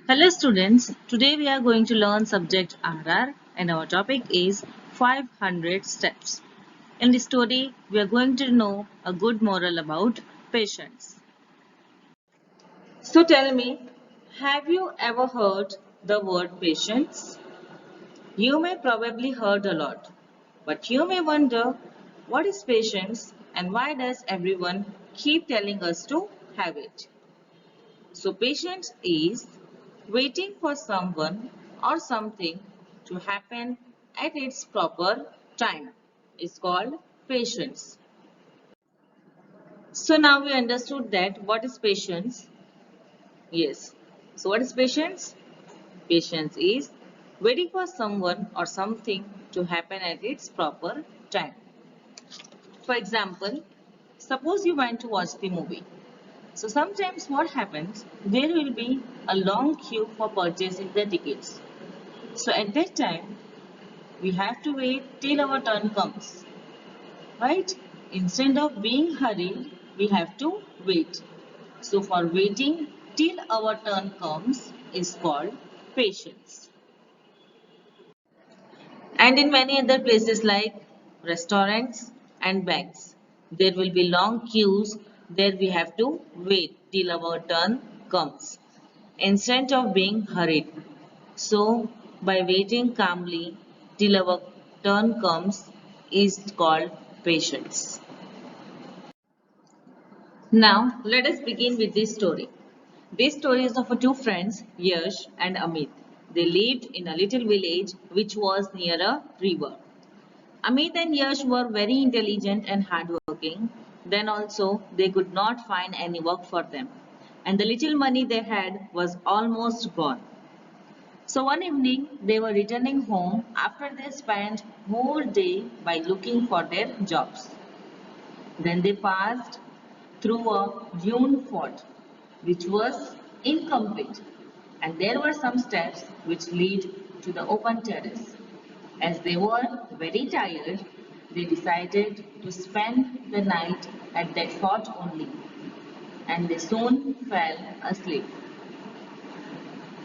Hello students, today we are going to learn subject RR and our topic is 500 steps. In this story, we are going to know a good moral about patience. So tell me, have you ever heard the word patience? You may probably heard a lot, but you may wonder what is patience and why does everyone keep telling us to have it? So patience is waiting for someone or something to happen at its proper time. It's called patience. So now we understood that what is patience? Yes. So what is patience? Patience is waiting for someone or something to happen at its proper time. For example, suppose you went to watch the movie. So sometimes what happens, there will be a long queue for purchasing the tickets. So at that time, we have to wait till our turn comes, right? Instead of being hurried, we have to wait. So for waiting till our turn comes is called patience. And in many other places like restaurants and banks, there will be long queues. There we have to wait till our turn comes instead of being hurried. So, by waiting calmly till our turn comes is called patience. Now, let us begin with this story. This story is of two friends, Yash and Amit. They lived in a little village which was near a river. Amit and Yash were very intelligent and hardworking. Then also, they could not find any work for them. And the little money they had was almost gone. So one evening, they were returning home after they spent whole day by looking for their jobs. Then they passed through a dune fort, which was incomplete, and there were some steps which lead to the open terrace. As they were very tired, they decided to spend the night at that fort only, and they soon fell asleep.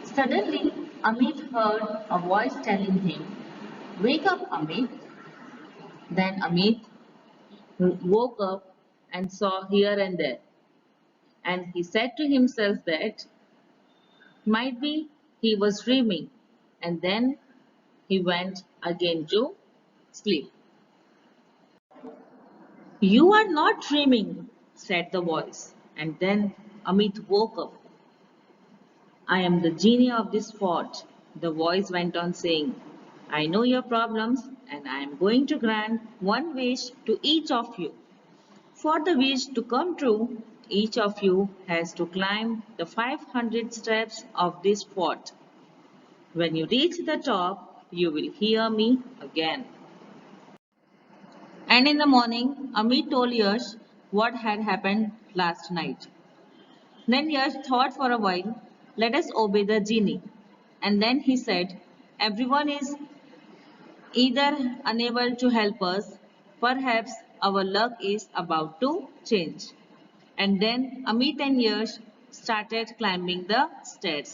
Suddenly, Amit heard a voice telling him, "Wake up, Amit." Then Amit woke up and saw here and there, and he said to himself that might be he was dreaming, and then he went again to sleep. "You are not dreaming," said the voice, and then Amit woke up. "I am the genie of this fort," the voice went on saying. "I know your problems, and I am going to grant one wish to each of you. For the wish to come true, each of you has to climb the 500 steps of this fort. When you reach the top, you will hear me again." And in the morning, Amit told Yash what had happened last night. Then Yash thought for a while, "Let us obey the genie." And then he said, "Everyone is either unable to help us, perhaps our luck is about to change." And then Amit and Yash started climbing the stairs.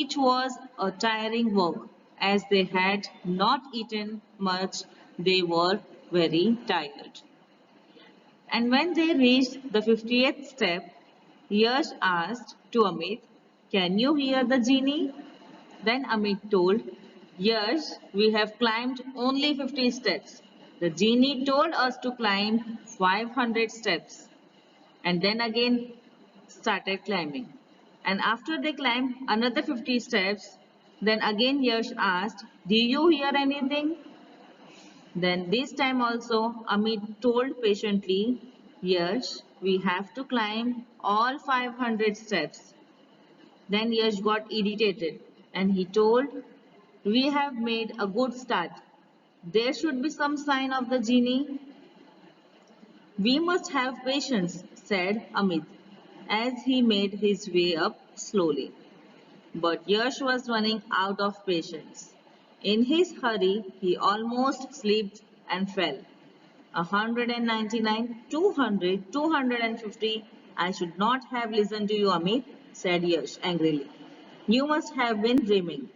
It was a tiring work as they had not eaten much. They were very tired. And when they reached the 50th step, Yash asked to Amit, "Can you hear the genie?" Then Amit told, "Yash, we have climbed only 50 steps. The genie told us to climb 500 steps." And then again started climbing. And after they climbed another 50 steps, then again Yash asked, "Do you hear anything?" Then this time also Amit told patiently, "Yash, we have to climb all 500 steps." Then Yash got irritated and he told, "We have made a good start. There should be some sign of the genie." "We must have patience," said Amit, as he made his way up slowly. But Yash was running out of patience. In his hurry, he almost slipped and fell. 199, 200, 250. "I should not have listened to you, Amit," said Yash angrily. You must have been dreaming.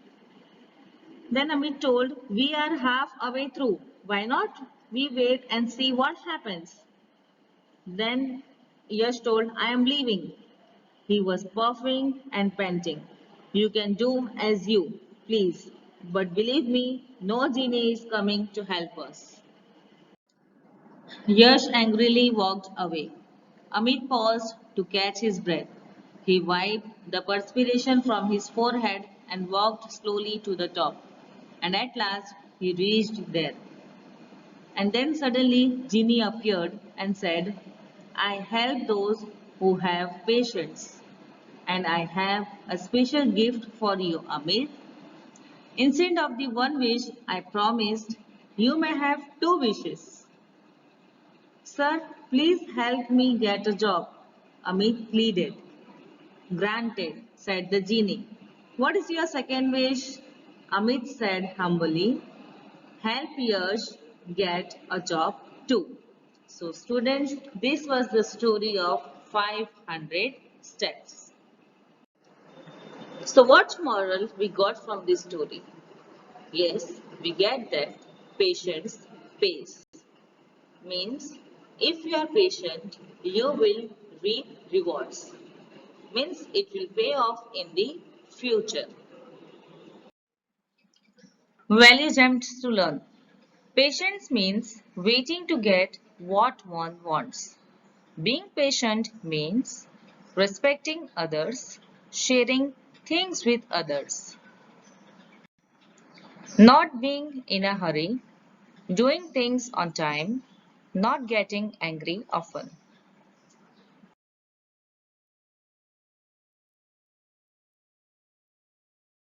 Then Amit told, we are half away through. Why not? We wait and see what happens. Then Yash told, I am leaving. He was puffing and panting. You can do as you please, but believe me, no genie is coming to help us. Yash angrily walked away. Amit paused to catch his breath. He wiped the perspiration from his forehead and walked slowly to the top. And at last he reached there. And then suddenly Genie appeared and said, I help those who have patience. And I have a special gift for you, Amit. Instead of the one wish I promised, you may have two wishes. Sir, please help me get a job, Amit pleaded. Granted, said the genie. What is your second wish? Amit said humbly, help Yash get a job too. So students, this was the story of 500 steps. So what moral we got from this story? Yes, we get that patience pays. Means if you are patient, you will reap rewards. Means it will pay off in the future. Value gems to learn. Patience means waiting to get what one wants. Being patient means respecting others, sharing things with others, not being in a hurry, doing things on time, not getting angry often.